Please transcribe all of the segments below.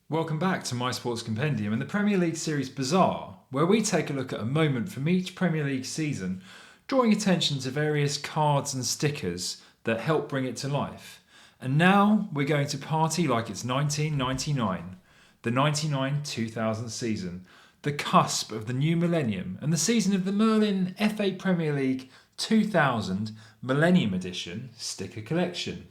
Welcome back to My Sports Compendium and the Premier League series Bazaar, where we take a look at a moment from each Premier League season, drawing attention to various cards and stickers that help bring it to life. And now we're going to party like it's 1999, the 99-2000 season, the cusp of the new millennium and the season of the Merlin FA Premier League 2000 Millennium Edition sticker collection.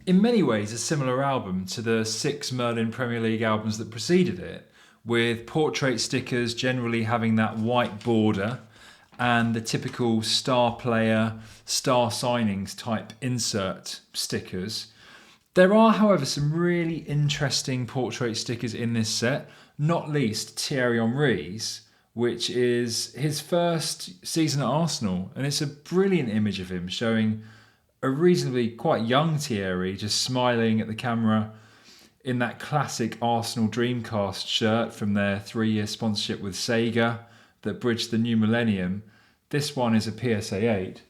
In many ways, a similar album to the 6 Merlin Premier League albums that preceded it, with portrait stickers generally having that white border and the typical star player, star signings type insert stickers. There are, however, some really interesting portrait stickers in this set, not least Thierry Henry's, which is his first season at Arsenal, and it's a brilliant image of him showing a reasonably quite young Thierry just smiling at the camera in that classic Arsenal Dreamcast shirt from their 3-year sponsorship with Sega that bridged the new millennium. This one is a PSA 8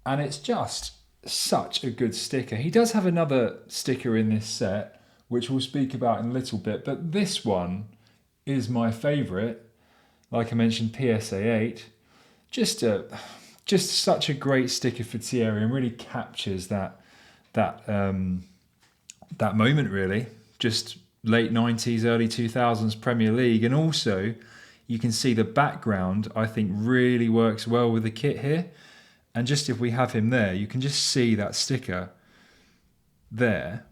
and it's just such a good sticker. He does have another sticker in this set which we'll speak about in a little bit, but this one is my favourite. Like I mentioned, PSA 8. Just such a great sticker for Thierry and really captures that moment really. Just late 90s, early 2000s Premier League. And also you can see the background I think really works well with the kit here. And just if we have him there, you can just see that sticker there.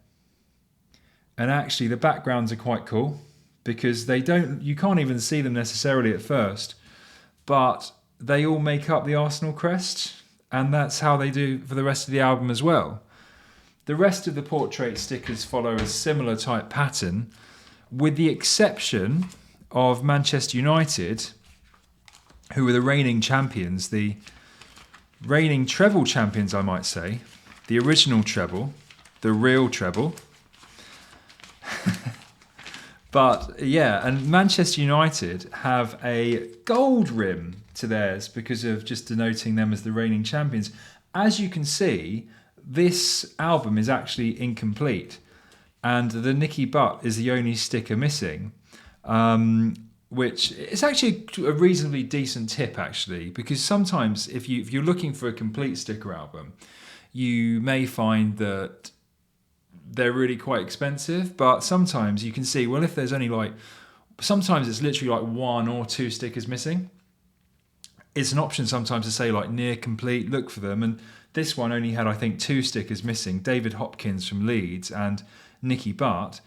And actually the backgrounds are quite cool because you can't even see them necessarily at first, but they all make up the Arsenal crest, and that's how they do for the rest of the album as well. The rest of the portrait stickers follow a similar type pattern, with the exception of Manchester United, who were the reigning champions, the reigning treble champions, I might say, the original treble, the real treble. But yeah, and Manchester United have a gold rim to theirs because of just denoting them as the reigning champions. As you can see, this album is actually incomplete and the Nicky Butt is the only sticker missing, which is actually a reasonably decent tip actually, because sometimes if you're looking for a complete sticker album, you may find that they're really quite expensive, but sometimes you can see, well, if there's only sometimes it's literally like 1 or 2 stickers missing. It's an option sometimes to say like near complete, look for them. And this one only had, I think, 2 stickers missing, David Hopkins from Leeds and Nicky Butt.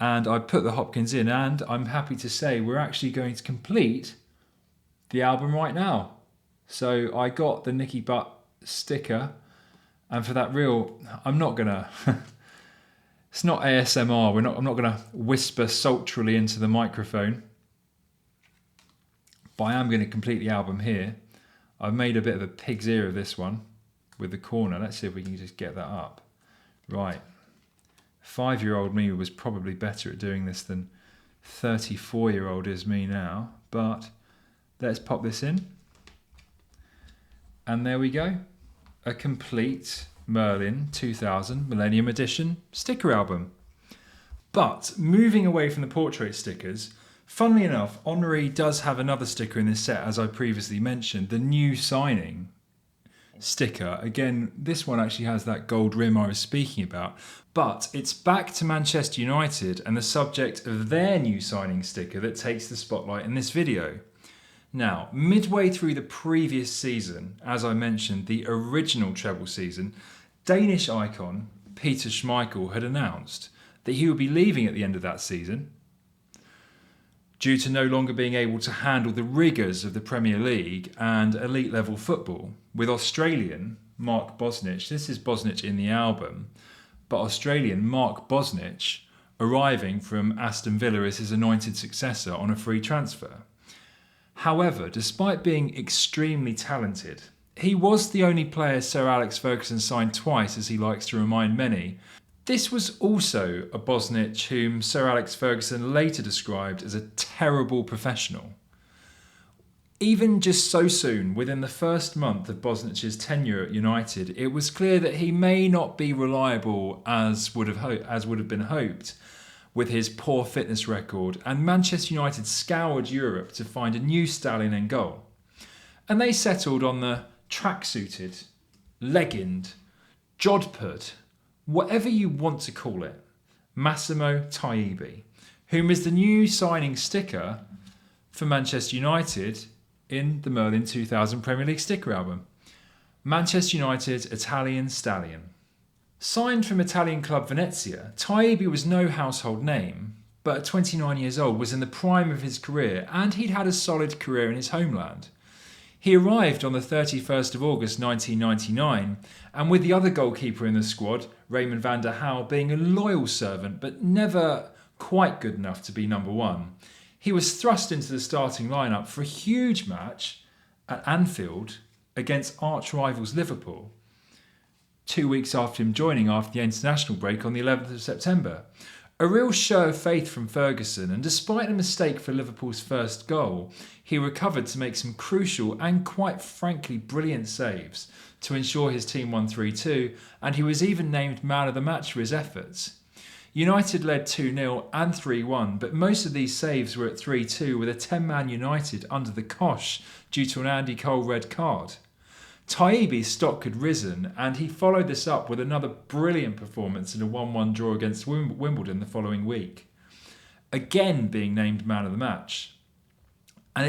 And I put the Hopkins in, and I'm happy to say we're actually going to complete the album right now. So I got the Nicky Butt sticker, and for that I'm not going to... It's not ASMR. I'm not going to whisper sultrily into the microphone. But I am going to complete the album here. I've made a bit of a pig's ear of this one with the corner. Let's see if we can just get that up. Right. 5-year-old me was probably better at doing this than 34-year-old is me now. But let's pop this in. And there we go. A complete Merlin 2000 Millennium Edition sticker album. But moving away from the portrait stickers, funnily enough, Henry does have another sticker in this set, as I previously mentioned, the new signing sticker. Again, this one actually has that gold rim I was speaking about, but it's back to Manchester United and the subject of their new signing sticker that takes the spotlight in this video. Now, midway through the previous season, as I mentioned, the original treble season, Danish icon Peter Schmeichel had announced that he would be leaving at the end of that season due to no longer being able to handle the rigours of the Premier League and elite level football, with Australian Mark Bosnich, this is Bosnich in the album, but Australian Mark Bosnich arriving from Aston Villa as his anointed successor on a free transfer. However, despite being extremely talented, he was the only player Sir Alex Ferguson signed twice, as he likes to remind many. This was also a Bosnich whom Sir Alex Ferguson later described as a terrible professional. Even just so soon, within the first month of Bosnich's tenure at United, it was clear that he may not be reliable as would have been hoped, with his poor fitness record, and Manchester United scoured Europe to find a new stallion in goal. And they settled on the tracksuited, legginged, jodhpurred, whatever you want to call it, Massimo Taibi, whom is the new signing sticker for Manchester United in the Merlin 2000 Premier League sticker album. Manchester United Italian Stallion. Signed from Italian club Venezia, Taibi was no household name, but at 29 years old was in the prime of his career, and he'd had a solid career in his homeland. He arrived on the 31st of August 1999, and with the other goalkeeper in the squad, Raymond van der Houw, being a loyal servant but never quite good enough to be number one, he was thrust into the starting lineup for a huge match at Anfield against arch-rivals Liverpool, 2 weeks after him joining after the international break on the 11th of September. A real show of faith from Ferguson, and despite a mistake for Liverpool's first goal, he recovered to make some crucial and quite frankly brilliant saves to ensure his team won 3-2, and he was even named man of the match for his efforts. United led 2-0 and 3-1, but most of these saves were at 3-2 with a 10-man United under the cosh due to an Andy Cole red card. Taibi's stock had risen, and he followed this up with another brilliant performance in a 1-1 draw against Wimbledon the following week, again being named man of the match. And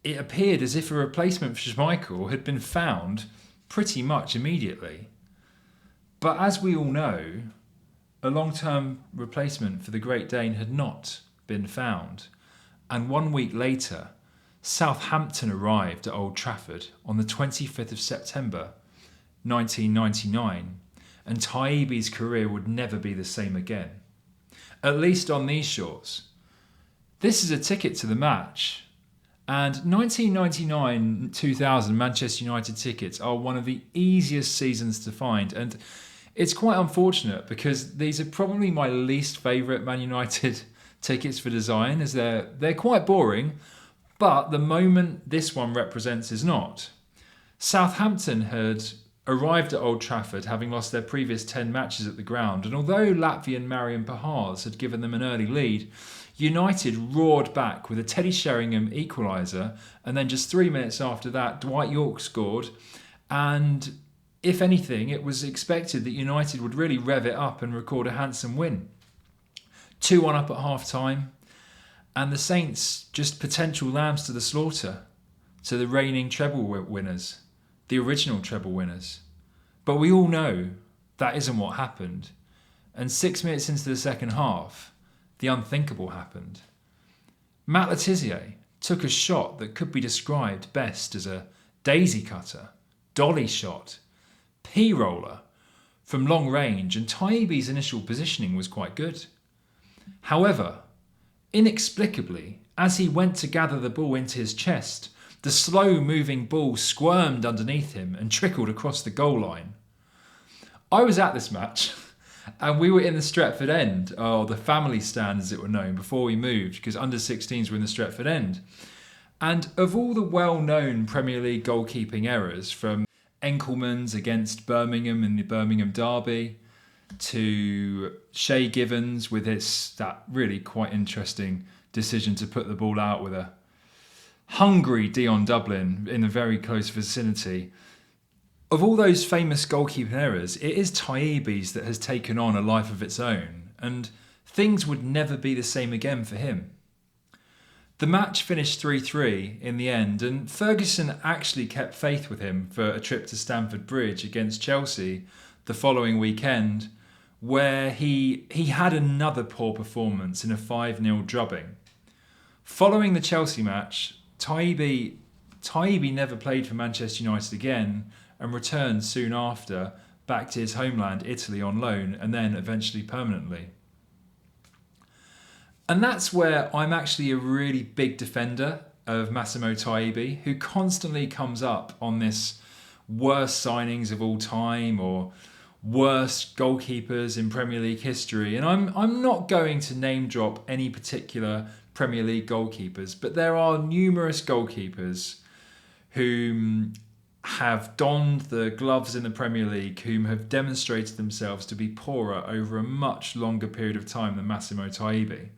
it appeared as if a replacement for Schmeichel had been found pretty much immediately. But as we all know, a long-term replacement for the Great Dane had not been found, and 1 week later, Southampton arrived at Old Trafford on the 25th of September 1999, and Taibi's career would never be the same again, at least on these shores. This is a ticket to the match, and 1999-2000 Manchester United tickets are one of the easiest seasons to find, and it's quite unfortunate because these are probably my least favourite Man United tickets for design, as they're quite boring. But the moment this one represents is not. Southampton had arrived at Old Trafford having lost their previous 10 matches at the ground, and although Latvian Marian Pahars had given them an early lead, United roared back with a Teddy Sheringham equaliser, and then just 3 minutes after that, Dwight Yorke scored, and if anything, it was expected that United would really rev it up and record a handsome win. 2-1 up at half-time. And the Saints just potential lambs to the slaughter, to the reigning treble winners, the original treble winners. But we all know that isn't what happened. And 6 minutes into the second half, the unthinkable happened. Matt Le Tissier took a shot that could be described best as a daisy cutter, dolly shot, P-roller from long range, and Taibi's initial positioning was quite good. However, inexplicably, as he went to gather the ball into his chest, the slow-moving ball squirmed underneath him and trickled across the goal line. I was at this match, and we were in the Stretford End, or the family stand as it were known, before we moved, because under-16s were in the Stretford End. And of all the well-known Premier League goalkeeping errors, from Enkelman's against Birmingham in the Birmingham Derby, to Shay Givens with that really quite interesting decision to put the ball out with a hungry Dion Dublin in a very close vicinity. Of all those famous goalkeeping errors, it is Taibi's that has taken on a life of its own, and things would never be the same again for him. The match finished 3-3 in the end, and Ferguson actually kept faith with him for a trip to Stamford Bridge against Chelsea the following weekend, where he had another poor performance in a 5-0 drubbing. Following the Chelsea match, Taibi never played for Manchester United again and returned soon after back to his homeland, Italy, on loan, and then eventually permanently. And that's where I'm actually a really big defender of Massimo Taibi, who constantly comes up on this worst signings of all time or worst goalkeepers in Premier League history. And I'm not going to name drop any particular Premier League goalkeepers, but there are numerous goalkeepers who have donned the gloves in the Premier League, whom have demonstrated themselves to be poorer over a much longer period of time than Massimo Taibi.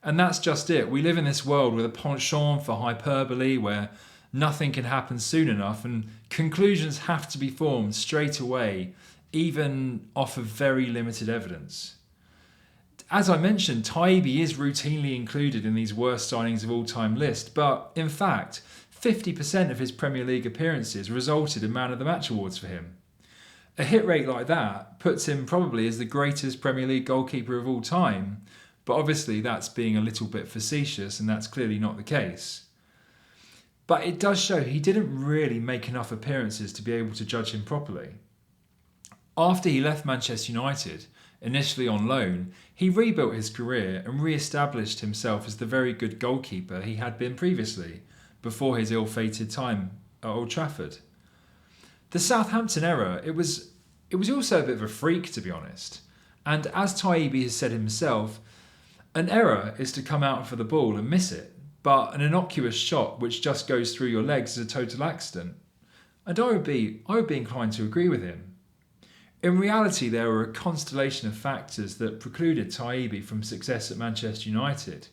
And that's just it. We live in this world with a penchant for hyperbole where nothing can happen soon enough and conclusions have to be formed straight away, even off of very limited evidence. As I mentioned, Taibi is routinely included in these worst signings of all time list, but in fact, 50% of his Premier League appearances resulted in Man of the Match awards for him. A hit rate like that puts him probably as the greatest Premier League goalkeeper of all time, but obviously that's being a little bit facetious and that's clearly not the case. But it does show he didn't really make enough appearances to be able to judge him properly. After he left Manchester United, initially on loan, he rebuilt his career and re-established himself as the very good goalkeeper he had been previously, before his ill-fated time at Old Trafford. The Southampton era, it was also a bit of a freak, to be honest. And as Taibi has said himself, an error is to come out for the ball and miss it, but an innocuous shot which just goes through your legs is a total accident. And I would be inclined to agree with him. In reality, there were a constellation of factors that precluded Taibi from success at Manchester United.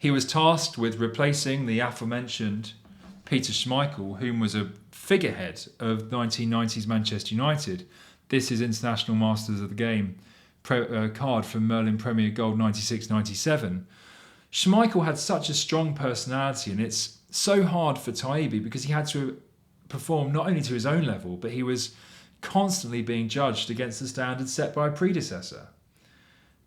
He was tasked with replacing the aforementioned Peter Schmeichel, whom was a figurehead of 1990s Manchester United. This is International Masters of the Game card from Merlin Premier Gold 96-97. Schmeichel had such a strong personality, and it's so hard for Taibi because he had to perform not only to his own level, but he was constantly being judged against the standards set by a predecessor.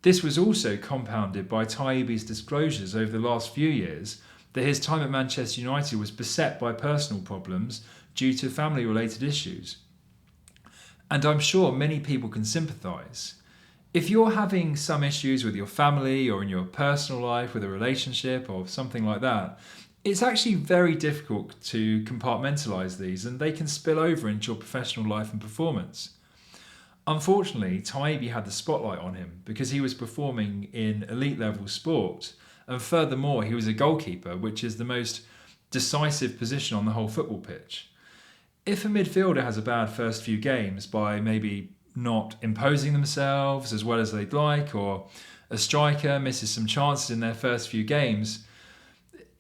This was also compounded by Taibi's disclosures over the last few years that his time at Manchester United was beset by personal problems due to family-related issues. And I'm sure many people can sympathise. If you're having some issues with your family or in your personal life, with a relationship or something like that, it's actually very difficult to compartmentalise these, and they can spill over into your professional life and performance. Unfortunately, Taibi had the spotlight on him because he was performing in elite level sport, and furthermore he was a goalkeeper, which is the most decisive position on the whole football pitch. If a midfielder has a bad first few games by maybe not imposing themselves as well as they'd like, or a striker misses some chances in their first few games,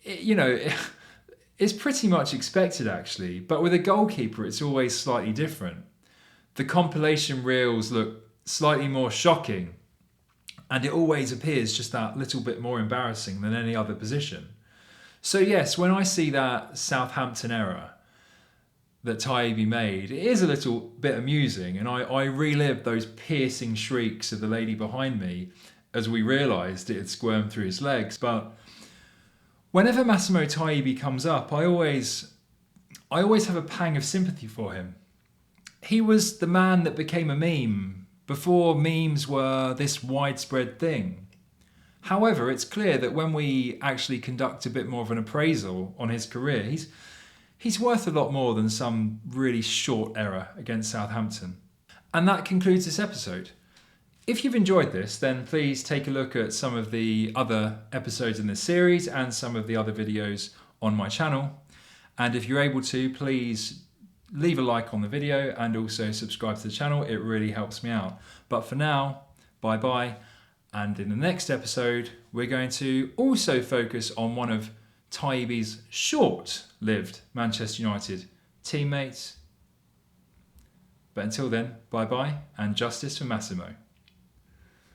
it's pretty much expected actually, but with a goalkeeper it's always slightly different. The compilation reels look slightly more shocking, and it always appears just that little bit more embarrassing than any other position. So yes, when I see that Southampton error that Taibi made, it is a little bit amusing, and I relived those piercing shrieks of the lady behind me as we realised it had squirmed through his legs. But whenever Massimo Taibi comes up, I always have a pang of sympathy for him. He was the man that became a meme before memes were this widespread thing. However, it's clear that when we actually conduct a bit more of an appraisal on his career, he's worth a lot more than some really short error against Southampton. And that concludes this episode. If you've enjoyed this, then please take a look at some of the other episodes in this series and some of the other videos on my channel. And if you're able to, please leave a like on the video and also subscribe to the channel. It really helps me out. But for now, bye bye. And in the next episode, we're going to also focus on one of Taibi's short-lived Manchester United teammates. But until then, bye bye and justice for Massimo.